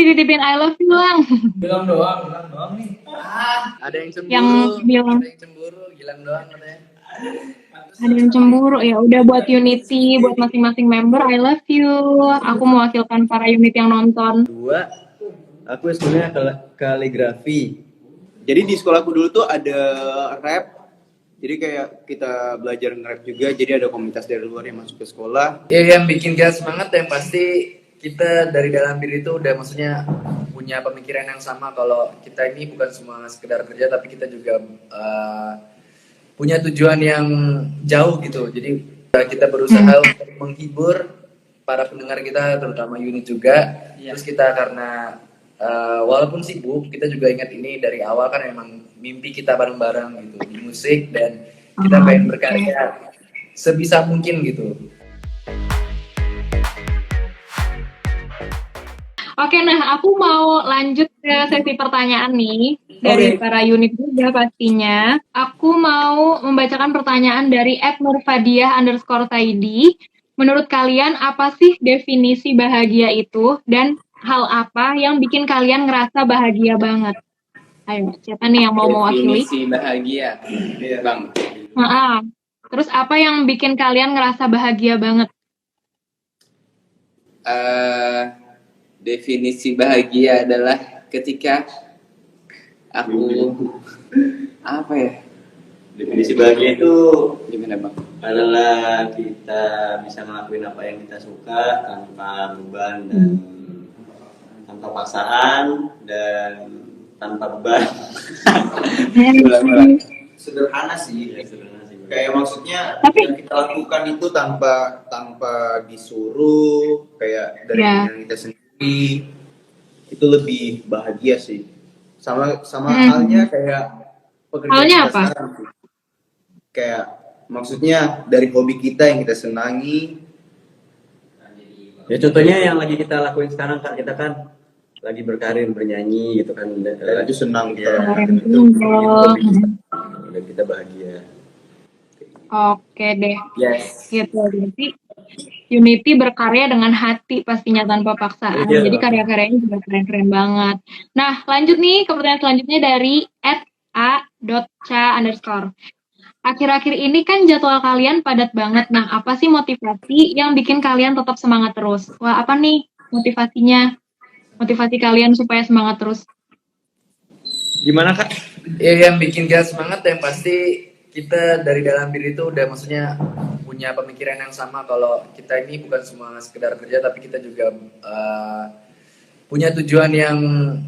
dititipin I love you lang. Bilang doang nih. Ada yang Yang cemburu, bilang ada yang cemburu, Gilang doang katanya. ada yang cemburu ya udah buat Unity, buat masing-masing member I love you. Aku mewakilkan para unit yang nonton. Dua, aku sebenarnya kaligrafi. Jadi di sekolahku dulu tuh ada rap. Jadi kayak kita belajar nge-rap juga. Jadi ada komunitas dari luar yang masuk ke sekolah. Ya yang bikin kita semangat yang pasti kita dari dalam diri itu udah maksudnya punya pemikiran yang sama kalau kita ini bukan cuma sekedar kerja tapi kita juga punya tujuan yang jauh gitu. Jadi kita berusaha untuk menghibur para pendengar kita terutama unit juga. Terus kita karena walaupun sibuk kita juga ingat ini dari awal kan emang mimpi kita bareng-bareng gitu di musik dan kita pengen berkarya sebisa mungkin gitu. Oke, nah aku mau lanjut ke sesi pertanyaan nih dari para unit juga pastinya. Aku mau membacakan pertanyaan dari @nurfadiah_taidi. Menurut kalian apa sih definisi bahagia itu dan hal apa yang bikin kalian ngerasa bahagia banget? Ayo, siapa nih yang mau mewakili? Definisi bahagia, Bang. Terus apa yang bikin kalian ngerasa bahagia banget? Definisi bahagia adalah ketika aku apa ya? Definisi bahagia itu Gimana Bang? adalah kita bisa ngelakuin apa yang kita suka tanpa beban dan tanpa paksaan dan tanpa beban. Sederhana sih. Kayak maksudnya yang kita lakukan itu tanpa disuruh, kayak dari yang kita sendiri, itu lebih bahagia sih. Sama halnya kayak pekerjaan Halnya kita apa? sekarang sih. Kayak maksudnya dari hobi kita yang kita senangi. Ya contohnya yang lagi kita lakuin sekarang kan, kita kan lagi berkarir bernyanyi gitu kan, itu senang ya. Dan kita bahagia. Oke deh. Yes. Gitu. Jadi Unity berkarya dengan hati pastinya tanpa paksaan. Jadi karya-karyanya juga keren-keren banget. Nah, lanjut nih ke pertanyaan selanjutnya dari @a.ca_. Akhir-akhir ini kan jadwal kalian padat banget. Nah, apa sih motivasi yang bikin kalian tetap semangat terus? Wah, apa nih motivasinya? Motivasi kalian supaya semangat terus? Gimana Kak? Ya yang bikin kita semangat yang pasti kita dari dalam diri itu udah maksudnya punya pemikiran yang sama kalau kita ini bukan cuma sekedar kerja tapi kita juga punya tujuan yang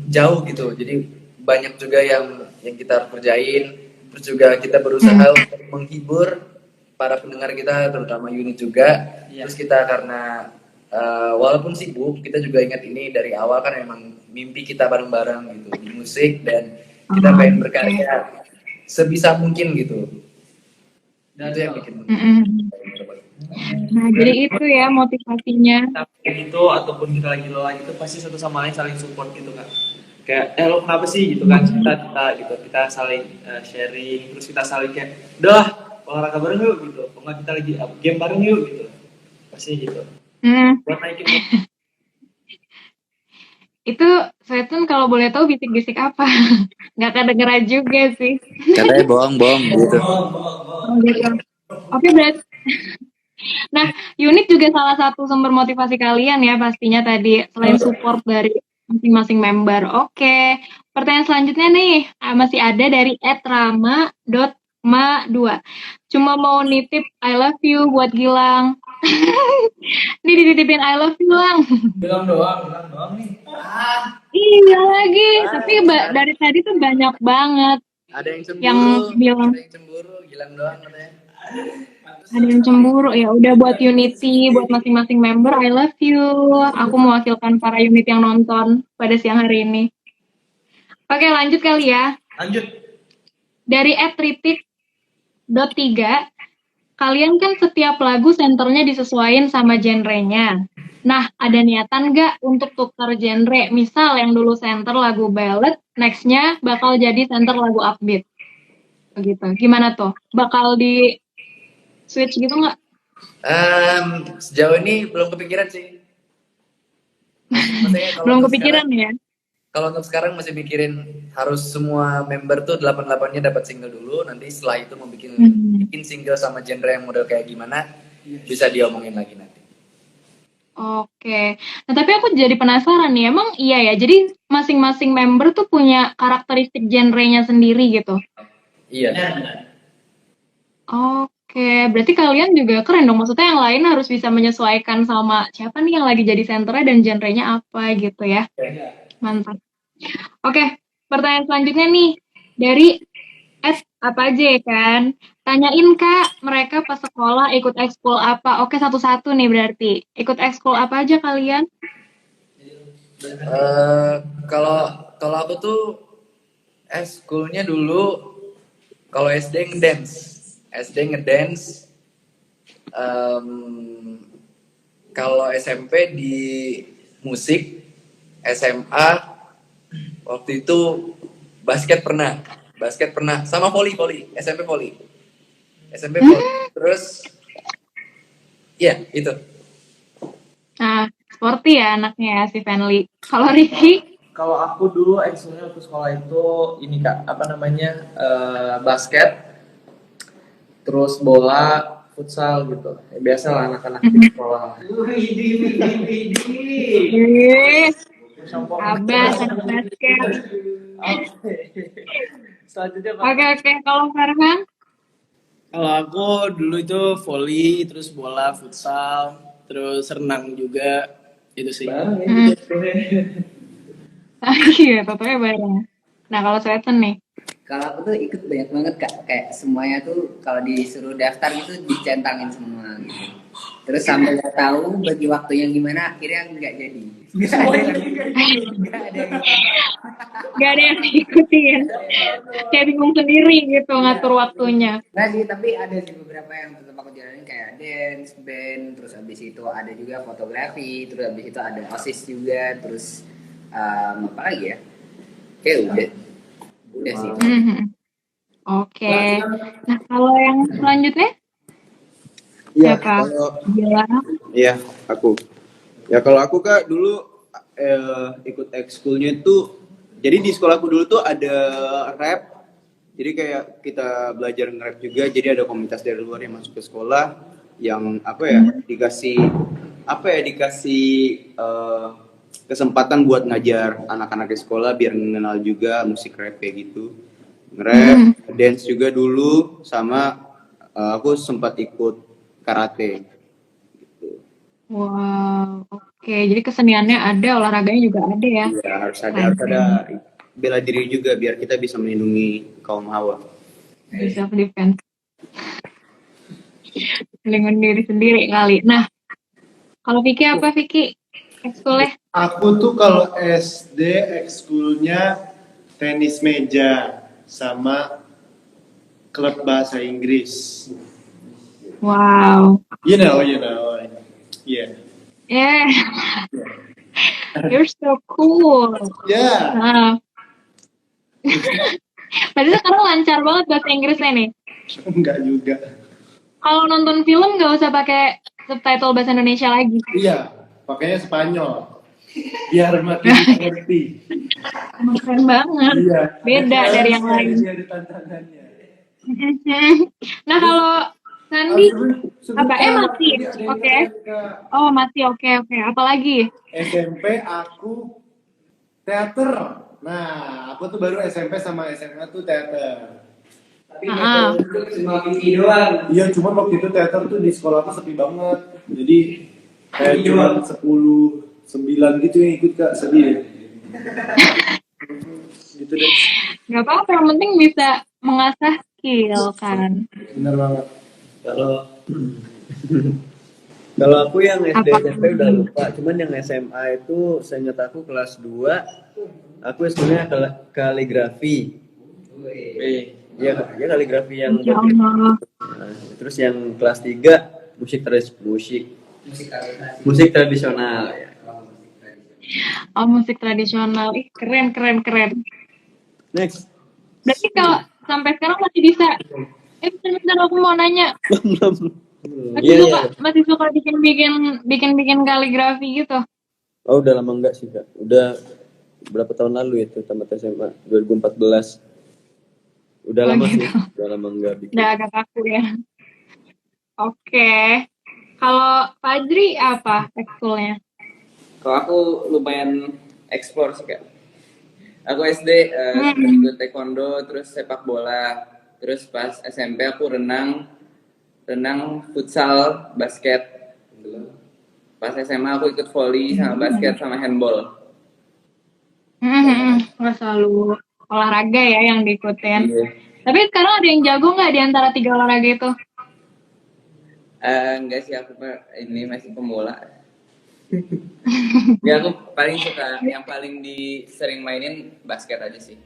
jauh gitu. Jadi banyak juga yang kita harus kerjain. Terus juga kita berusaha untuk menghibur para pendengar kita terutama unit juga. Terus kita karena walaupun sibuk kita juga ingat ini dari awal kan emang mimpi kita bareng-bareng gitu di musik dan kita pengen berkarya sebisa mungkin gitu. Dan itu yang bikin. Nah, jadi itu ya motivasinya. Tapi itu ataupun kita lagi lelah itu pasti satu sama lain saling support gitu kan. Kayak lo kenapa sih gitu kan, kita saling sharing, terus kita saling kayak udah olahraga bareng yuk gitu, kalau kita lagi game bareng yuk gitu, pasti gitu. Buat naikin itu Setun kalau boleh tahu bisik-bisik apa? Nggak kedengeran juga sih. Katanya bohong gitu. Oke, berarti. Nah, unit juga salah satu sumber motivasi kalian ya pastinya tadi selain support dari masing-masing member. Oke, pertanyaan selanjutnya nih masih ada dari @rama.ma2. Cuma mau nitip I love you buat Gilang. Nih dititipin I love you lang. bilang doang nih. Iya lagi, tapi dari tadi tuh banyak banget. Ada yang cemburu, yang bilang ada yang cemburu, Gilang doang katanya. ada yang cemburu ya udah buat Unity, buat masing-masing member I love you. Aku mewakilkan para unit yang nonton pada siang hari ini. Oke, lanjut kali ya. Lanjut. Dari @ritik.3, kalian kan setiap lagu senternya disesuaikan sama genrenya. Nah, ada niatan nggak untuk tukar genre? Misal yang dulu center lagu ballad, next-nya bakal jadi center lagu upbeat. Begitu. Gimana tuh? Bakal di switch gitu nggak? Sejauh ini belum kepikiran sih. Maksudnya kalau Belum untuk kepikiran sekarang, ya? kalau untuk sekarang masih mikirin harus semua member tuh 88-nya dapat single dulu, nanti setelah itu mau bikin single sama genre yang model kayak gimana bisa diomongin lagi nanti. Oke. Nah, tapi aku jadi penasaran nih, emang iya ya, jadi masing-masing member tuh punya karakteristik genrenya sendiri gitu? Iya. Oke, berarti kalian juga keren dong. Maksudnya yang lain harus bisa menyesuaikan sama siapa nih yang lagi jadi senternya dan genrenya apa gitu ya. Mantap. Oke, pertanyaan selanjutnya nih dari apa aja ya kan? Tanyain Kak, mereka pas sekolah ikut ekskul apa? Oke, satu-satu nih berarti. Ikut ekskul apa aja kalian? Kalau aku tuh eskulnya dulu kalau SD ngedance. Kalau SMP di musik, SMA waktu itu basket pernah sama volley SMP volley. Terus ya itu. Nah, sporty ya anaknya ya si Fenly. Kalau Ricky? Kalau aku dulu ekskulnya waktu sekolah itu ini Kak, apa namanya? Basket, terus bola, futsal gitu. Ya, biasa lah anak-anak di sekolah. Abas, anak basket. Oke. Selanjutnya Pak. Oke. Kalau Farhan? Kalau aku dulu itu volley, terus bola, futsal, terus renang juga, itu sih. Iya, tentunya bareng. Nah, kalau Sweten nih? Kalau aku tuh ikut banyak banget Kak, kayak semuanya tuh kalau disuruh daftar gitu dicentangin semua gitu. Terus sampai nggak tahu bagi waktunya gimana, akhirnya nggak jadi. Gak ada yang diikutin. Kayak bingung sendiri gitu ngatur waktunya. Nggak sih, tapi ada sih beberapa yang tetap aku jalanin kayak dance, band, terus habis itu ada juga fotografi, terus habis itu ada OSIS juga, terus apa lagi ya? Kayak udah sih. Oke. Nah, kalau yang selanjutnya? Iya, Siapa? kalau Gila. iya aku. Ya kalau aku Kak dulu ikut ekskulnya itu, jadi di sekolahku dulu tuh ada rap. Jadi kayak kita belajar nge-rap juga. Jadi ada komunitas dari luar yang masuk ke sekolah yang dikasih kesempatan buat ngajar anak-anak di sekolah biar mengenal juga musik rap kayak gitu. Nge-rap, dance juga dulu, sama aku sempat ikut karate. Wow. Oke, jadi keseniannya ada, olahraganya juga ada ya. Ya harus ada bela diri juga biar kita bisa melindungi kaum hawa. Self defense. Melindungi diri sendiri kali. Nah, kalau Vicky apa Vicky? Ekskulnya? Aku tuh kalau SD ekskulnya tenis meja sama klub bahasa Inggris. Wow. You know. Yeah. Yeah. You're so cool. Yeah. Nah. Berarti sekarang lancar banget bahasa Inggrisnya nih. Enggak juga. Kalau nonton film nggak usah pakai subtitle bahasa Indonesia lagi. Iya, pakainya Spanyol. Biar makin ngerti. Keren banget. Iya. Beda dari yang lain. Ada tantangannya. Nah kalau Sandi apa? Mati. Oke. Oh mati. Oke. Apalagi? SMP aku teater. Nah, aku tuh baru SMP sama SMA tuh teater. Tapi itu cuma Vicky doang. Iya, cuma waktu itu teater tuh di sekolah tuh sepi banget. Jadi kayak cuma 9 gitu yang ikut Kak, sedih. Gitu deh. Gak apa-apa, yang penting bisa mengasah skill kan. Bener banget. Kalau aku yang SD Apa? SMP udah lupa, cuman yang SMA itu seingat aku kelas 2 aku sebenarnya kaligrafi. Iya kaligrafi yang Ya Allah. Nah, terus yang kelas 3 musik tradisional ya. Oh musik tradisional. Ih keren. Next. Berarti kalau sampai sekarang masih bisa. Bentar aku mau nanya. Masih suka bikin kaligrafi gitu. Oh udah lama enggak sih kak, udah berapa tahun lalu itu tamat SMA 2014. Udah Oh lama gitu. sih, udah lama enggak bikin. Udah agak kaku ya. Oke. Kalau Fajri apa ekskulnya? Kalau aku lumayan explore sih kak. Aku SD suka ikut taekwondo, terus sepak bola, terus pas SMP aku renang, futsal, basket. Pas SMA aku ikut volley sama basket sama handball. Nggak selalu olahraga ya yang diikutin. Iya. Tapi sekarang ada yang jago nggak di antara 3 olahraga itu? Enggak sih, aku ini masih pemula. Ya aku paling suka yang paling sering mainin basket aja sih.